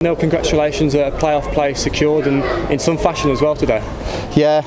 Neal, congratulations, a playoff place secured and in some fashion as well today. Yeah,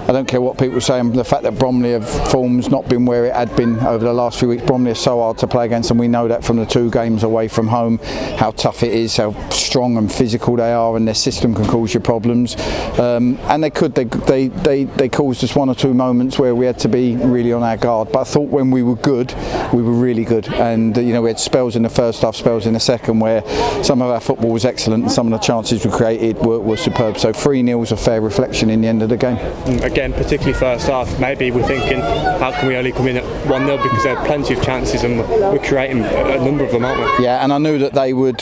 I don't care what people say. The fact that Bromley have form's not been where it had been over the last few weeks. Bromley are so hard to play against, and we know that from the 2 games away from home, how tough it is, how strong and physical they are, and their system can cause you problems. And they caused us 1 or 2 moments where we had to be really on our guard. But I thought when we were good, we were really good. And we had spells in the first half, spells in the second, where some of our football was excellent and some of the chances we created were superb. So 3-0 is a fair reflection in the end of the game. Again, particularly first half, maybe we're thinking, how can we only come in at 1-0, because there are plenty of chances and we're creating a number of them, aren't we? Yeah, and I knew that they would,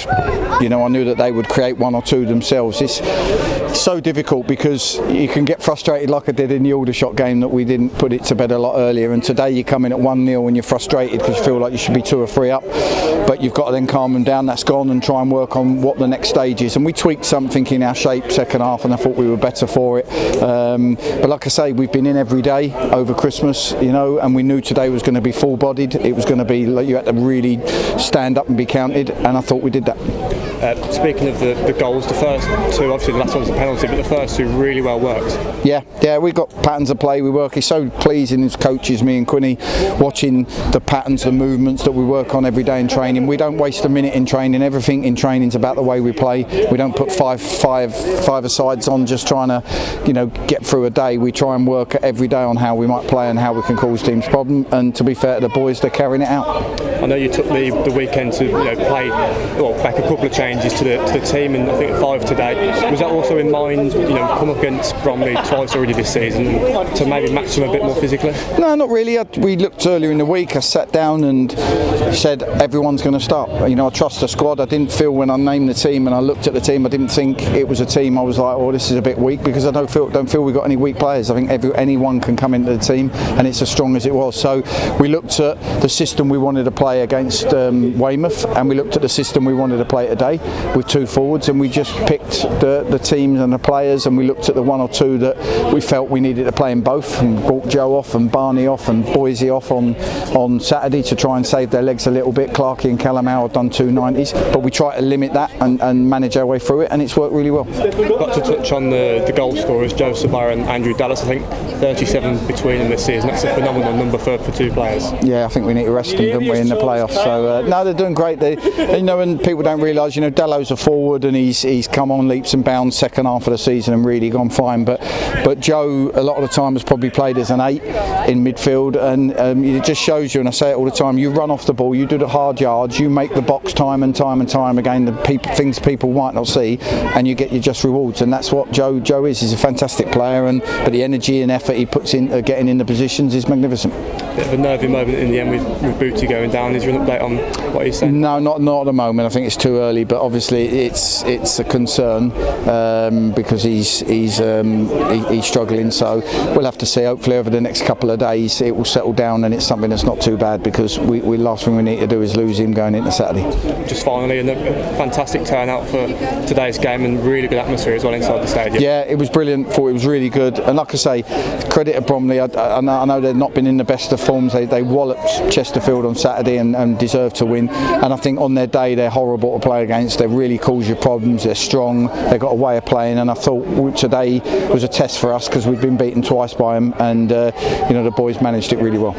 create 1 or 2 themselves. It's so difficult because you can get frustrated, like I did in the Aldershot game, that we didn't put it to bed a lot earlier, and today you come in at 1-0 and you're frustrated because you feel like you should be 2 or 3 up, but you've got to then calm them down. That's gone, and try and work on what the next stage is. And we tweaked something in our shape second half, and I thought we were better for it. But like I say, we've been in every day over Christmas, and we knew today was going to be full-bodied. It was going to be like you had to really stand up and be counted, and I thought we did that. Speaking of the goals, the first 2, obviously the last one was a penalty, but the first 2 really well worked. Yeah, we've got patterns of play we work. It's so pleasing as coaches, me and Quinny, watching the patterns, the movements that we work on every day in training. We don't waste a minute in training. Everything in training is about the way we play. We don't put five-a-sides on just trying to, get through a day. We try and work every day on how we might play and how we can cause teams problem. And to be fair to the boys, they're carrying it out. I know you took the weekend to make a couple of changes to the team, and I think 5 today. Was that also in mind, come up against Bromley twice already this season, to maybe match them a bit more physically? No, not really. We looked earlier in the week. I sat down and said everyone's going to start. I trust the squad. I didn't feel when I named the team and I looked at the team, I didn't think it was a team I was like, oh, this is a bit weak, because I don't feel we've got any weak players. I think anyone can come into the team, and it's as strong as it was. So we looked at the system we wanted to play against Weymouth, and we looked at the system we wanted to play today with 2 forwards, and we just picked the teams and the players, and we looked at the 1 or 2 that we felt we needed to play in both, and brought Joe off and Barney off and Boise off on Saturday to try and save their legs a little bit. Clarkey and Callum Howe have done 2 90s, but we try to limit that and manage our way through it, and it's worked really well. Got to touch on the goal scorers, Joe Sabaya and Andrew Dallas. I think 37 between them this season. That's a phenomenal number for 2 players. Yeah, I think we need to rest them, don't we, in the playoffs. So no, they're doing great. And people don't realise, Dallo's a forward, and he's come on leaps and bounds second half of the season and really gone fine. But Joe, a lot of the time, has probably played as an 8 in midfield, and it just shows you, and I say it all the time, you run off the ball, you do the hard yards, you make the box time and time again, the things people might not see, and you get your just rewards. And that's what Joe is. He's a fantastic player, but the energy and effort he puts in getting in the positions is magnificent. Bit of a nervy moment in the end with Booty going down. Is there an update on what he's saying? No, not at the moment. I think it's too early, but obviously it's a concern because he's struggling. So we'll have to see. Hopefully over the next couple of days it will settle down, and it's something that's not too bad, because we last thing we need to do is lose him going into Saturday. Just finally, and a fantastic turnout for today's game, and really good atmosphere as well inside the stadium. Yeah, it was brilliant. Thought it was really good, and like I say, credit to Bromley. I know they've not been in the best of forms. They walloped Chesterfield on Saturday and deserved to win. And I think on their day they're horrible to play against. They really cause you problems. They're strong. They've got a way of playing. And I thought today was a test for us, because we've been beaten twice by them, and the boys managed it really well.